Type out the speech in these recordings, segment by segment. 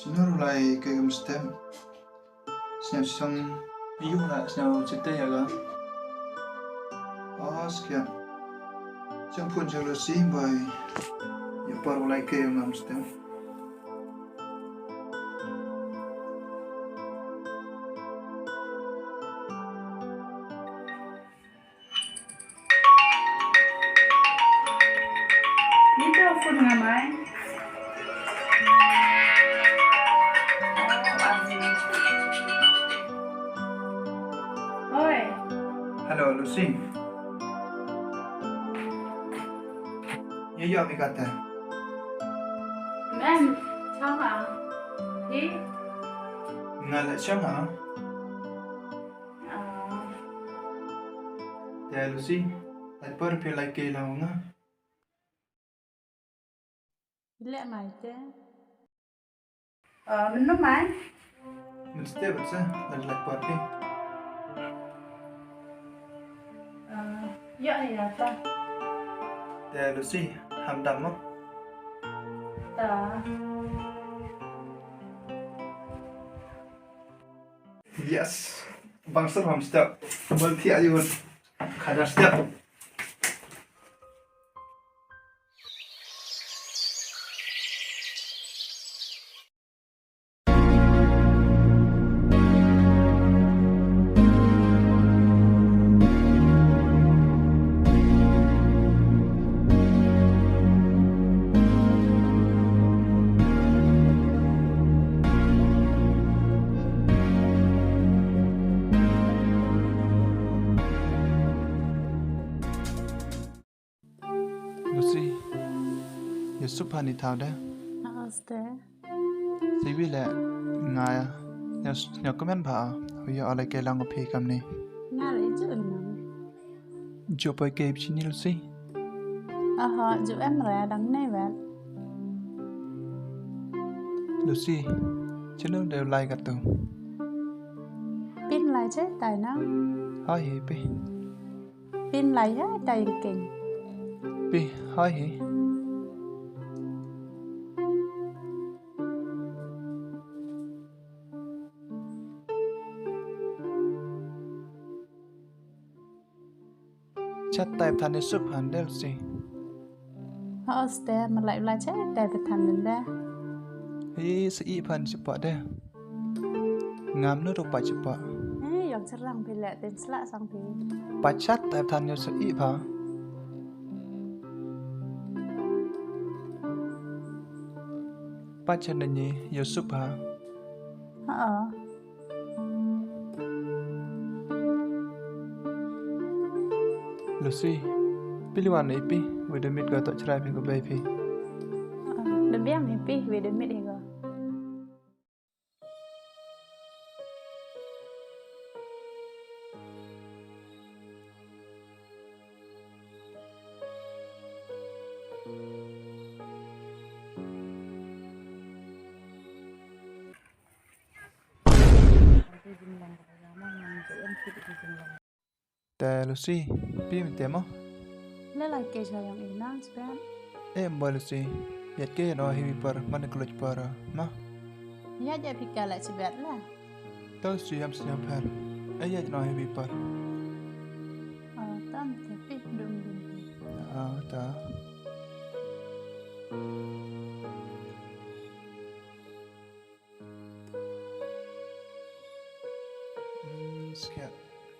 Sinurulay kay kamustem. Snap siyang view na snap chite yaga. Sekian. Siyang pun jalo si bay. Parulay kay kamustem. Dito phone naman. Oi. Hello Lucy. Iya mi kata. Em sao hả? Đi. Ngala siyang ha. Ya Lucy. At parulay kay lang nga. Lẹ mày chứ. Mình lúc mày. Mesti betul. Lagi parulay. Dạ này là ta. Ya Lucy. Hamdam mo. Ta. Yes. Bangsa hamster. Berarti aja pun. Kadar setiap. Lucy, Yusuf hani thao đấy. Aste. Thì vì lẽ ngài nhớ comment bảo bây giờ lại cái lòng của phi cầm này. Nga lấy chữ nằm. Chụp bài kẹp chi nhỉ Lucy? Họ chữ em ra đằng này vậy. Lucy, chứ nước đều lại gật tường. Pin lại chết tài nó. Hỏi hỉ pi. Pin lại hết tài kinh. Pi, hỏi hỉ. Chắc tay thanh để giúp hắn đấy Lucy. Họ Aste mà lại chết tài về thành mình ra. Hi sẽ y phần chụp đây. Ngắm nước đục bài chụp bọ. Yang serang bila dan selak sang pi. Bài chat tay thanh nhớ sẽ y phá. Bài chân này nhỉ, nhớ giúp hả? Lucy, pilih warna ipi, udah mit gak tak cerai pinggul baby. Lebih am happy we the meet higo. Teh Lucy, pi mình temo. Lelai ke yang inang sebenarnya. Boy Lucy, ya ke no heavy par mana clutch par ma. Ya jadi pikir lah sebenarnya. Tahu siam siam par. Ya no heavy par. Tam tapi dum. Ta. Sekian.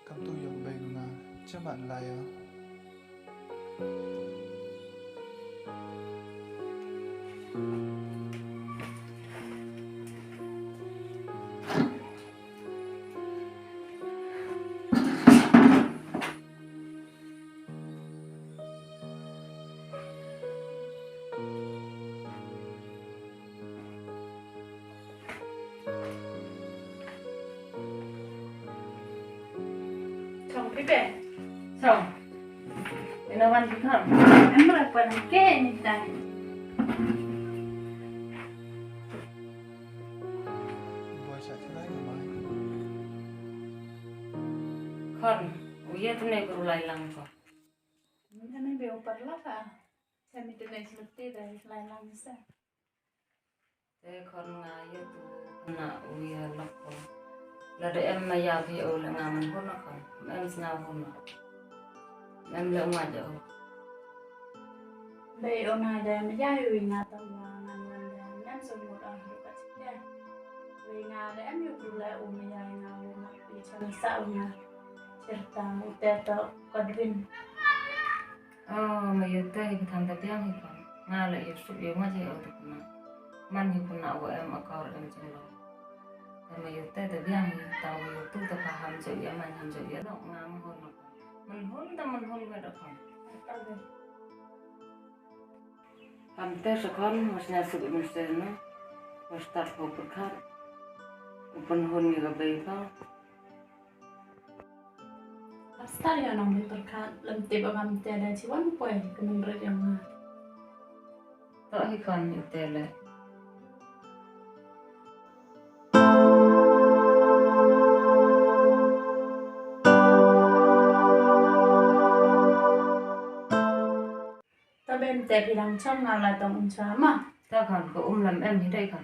Kamu tu yang baik na. Cepat lah ya. Xong cái bể. Xong. Để nó ăn thịt hầm. Em mới là quần kê như này. Kon, uya tu nek rulai lang ko. Ini kan beo perlah ka. Saya minta naik seperti dari lain-lain bisa. Thế con ngài yêu tu na uya loko. Là để em mà giàu thì ở là ngà mình hôn nó không. Em nào hôn nó. Em lỡ ngoài được. Bây ông này đây mà gia huy ngà tầm là ngàn nhân số một ở hiệu quả chính đây. Vì ngà để em yêu lại ôm mà dài ngà ôm mặc vì chẳng sao ngà. Cerita một tè tớ còn vinh. Mà yêu tê thì thằng ta biang thì con. Ngà là yêu sụp yêu mà chơi ở được mà. Man yêu con nào của em ở cầu em chẳng lâu. Mà yêu tê ta biang thì tao yêu tu ta phá hàm chữ yêu mình hàm chữ yêu đó ngà mà hôn nó con. Mình hôn về được không? Hàm tê sa con mas nhà sụp mình sẽ nó. Mas start ho berkat. Open hôn như gặp bầy con. Start ya nang berkat lem tiba kam tè dah ciwan poy kenung red yang ngà. Tao hi con yêu tê lại. Ta bên tè thì đang trong ngà là tổng chá mà. Tao còn có làm em như đây còn.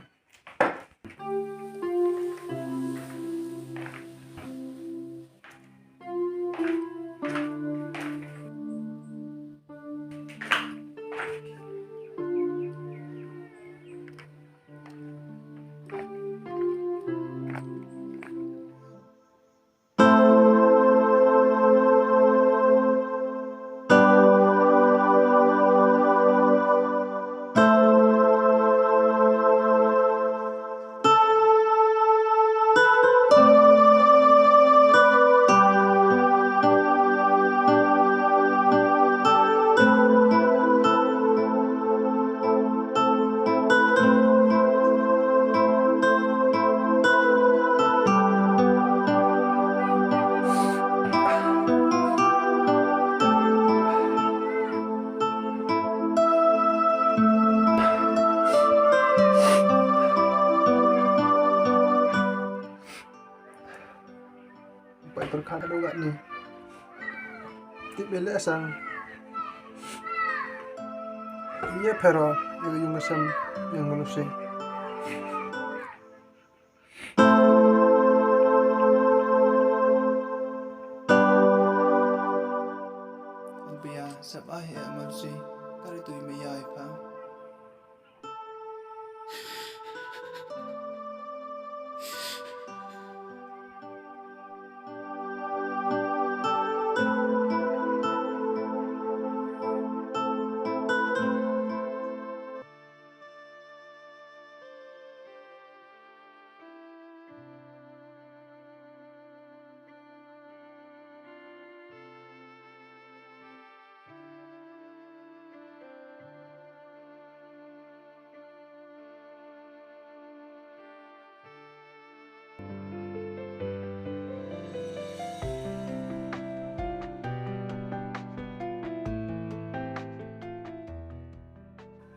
Vậy tôi khá đâu gạn nè. Tiếp bên lẽ sang iya pero yung asam yung malusi. Ang biya sab ay malusi kari tu mayay pa.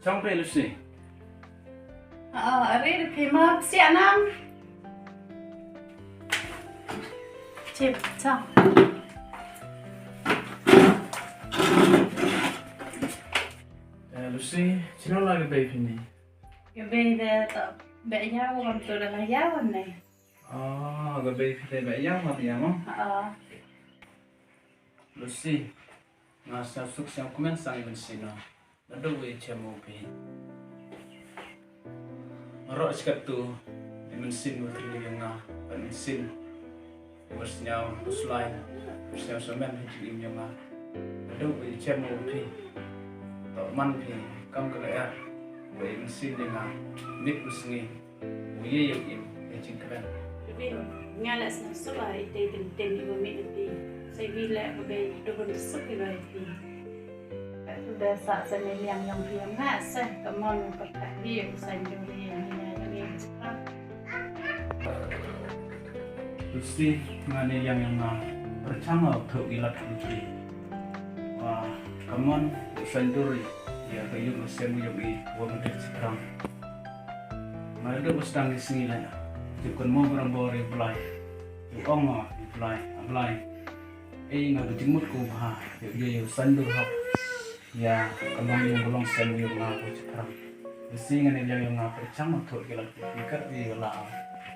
Sampai Lucy. Ari được thì mà xịa nam. Chịp xong. Lucy, sino lagi baby ni? Cái bên đây tập bẻ nhau còn tôi là giáo hôm này. Cái baby ni ba yang ma dia mo? Lucy, ngasa suk siang kumen sang ibn sino. Nado we chemo pe. Maro sikat tu ibn sin mo tri yang nga, ibn sin. Bos nyau uslai. Siang somen hiji im yang nga. Nado we chemo pe. To man pe kam kala ya. We ibn sin yang nga. Mik usngi. Uye yang im hiji kran. Bên nghe lại sản xuất lại để tìm tìm đi vào miệng thì xây vi lại vào bên đồ vật xuất thì vậy thì udah saat saya yang nggak sih kemana perkat dia usai juri yang ini sekarang Lucy ngane yang nga percanga thau ilat Lucy. Wah, kamon senduri ya kayu semu yogi wa mendik sekarang. Mari bos tang di sini lah. Jikun mau berambor reply, ongo apply. Nggak berjemut ku bah, dia sandur hok. Ya, kamon yang belum semu yogi ngaku sekarang. Lucy ngane yang percang untuk kita pikir di la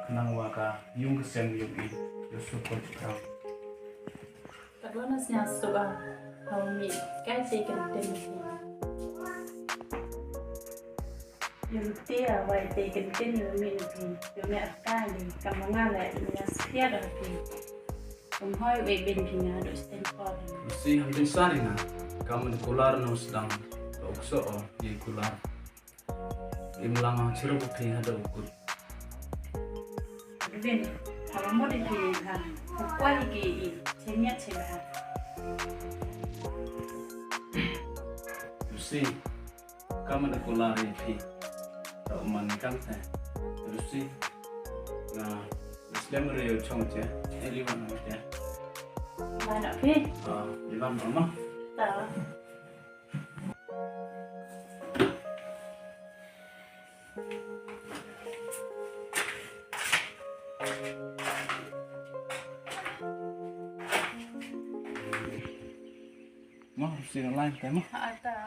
kenang waka yung kesem yung i Yusuf percang. Kalau nasnya soal kami kan sih kenting yung tia wai te kenting yung mi yung mi akali kamangan la nya sia dah pi hoi wei ben pinya do Stanford Lucy hampir sarina kamu kular no sedang okso di kular. Imlang ceruk di ada ukut. Ben kalau mau di pi ha kuai ki cemnya cemah Lucy, kamu ada kular ini. Tak umankan saya. Lucy, nah, Islam raya cong je. Eli mana je? mana pi Di dalam rumah. tahu Mah, Lucy lain kan mah. ada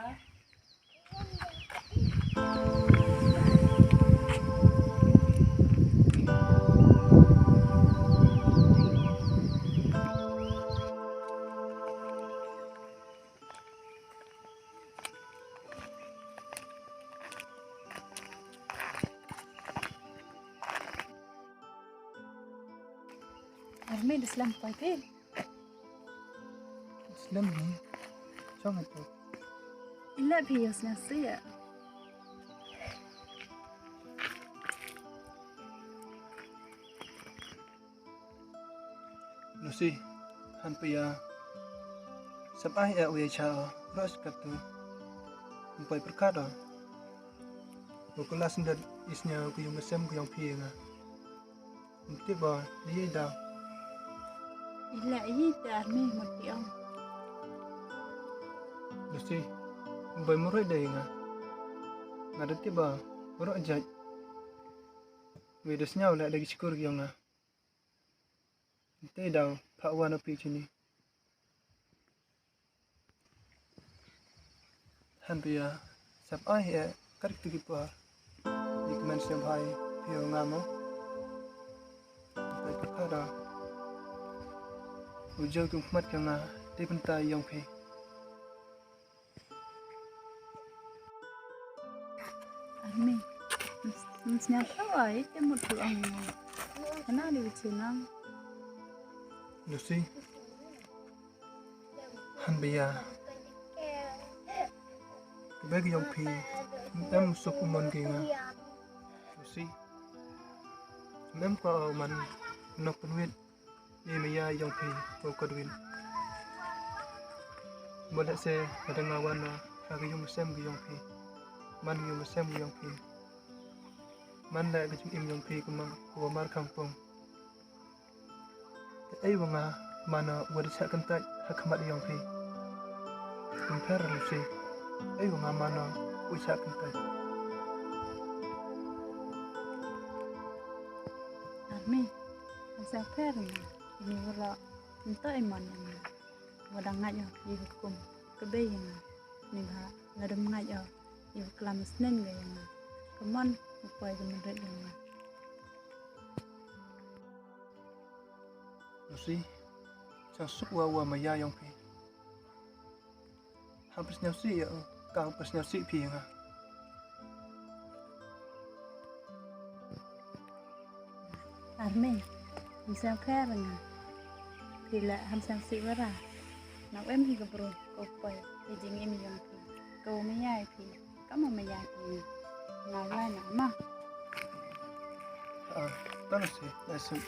Army Islam pakai Islam ni cong itu. illa bios nasiya Lucy, hampir sampai uya cha ras katu. Umpai perkara. Bukulah sendat isnya ku yung mesem ku yang pi nga. Tiba dia dah illa ita Army mati ang Lucy, umpai murai dah nga. Ngada tiba murah ajak. Wedasnya ulah lagi syukur yang nga. Nanti dah pak wan api sini. Hampir sampai karik tu kipa. Di kemen sampai pio ngamo. Sampai perkara. Ujung tu mat yang nga. Di pentai yang pi. Army Masnya tahu ay temo tu ang kana di Cina Lucy, hampir bagi yang pi. Em suku mon kinga. Lucy, em kau man nak penwit. Ini maya yang pi kau kedwin. Boleh saya ada ngawan lagi yang mesem yang pi. Man yang mesem yang pi. Man dah kecil yang pi kemang kau mar kampung. Ai wanga mana wadi sak kentai hakamat yang pi. Compare Lucy. Ai wanga mana ucap kentai. Army Masa perna ini wala entah iman yang wadang ngayo di hukum kebayang ni ba ngadem ngayo di kelam senen gayang keman upay gemendet yang Lucy, sang sukwa maya yang pi. Hampir nyasi ya, kang pas nyasi pi nga. Army Masa perna bila hamsang siwara nak em hi gabro upay ijing em yang kau mayai pi kamu mayai pi ngawan nama Tanas sih, lesson.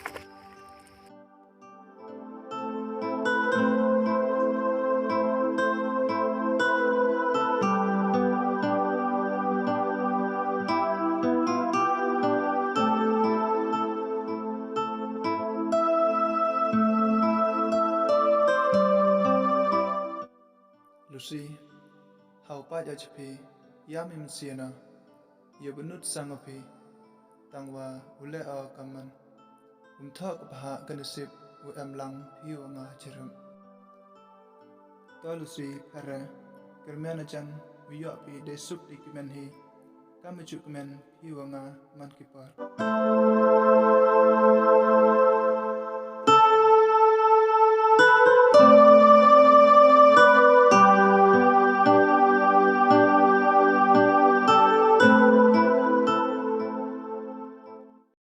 Lucy, hau pa ja chpi, yam im siena, ye benut sangapi, tangwa ule a kaman, thak bha kanisip u em lang piu nga chirum. To Lucy pare, kermena chan u yo pi de sup di kimen hi, Kami juga men piwa nga man kipar.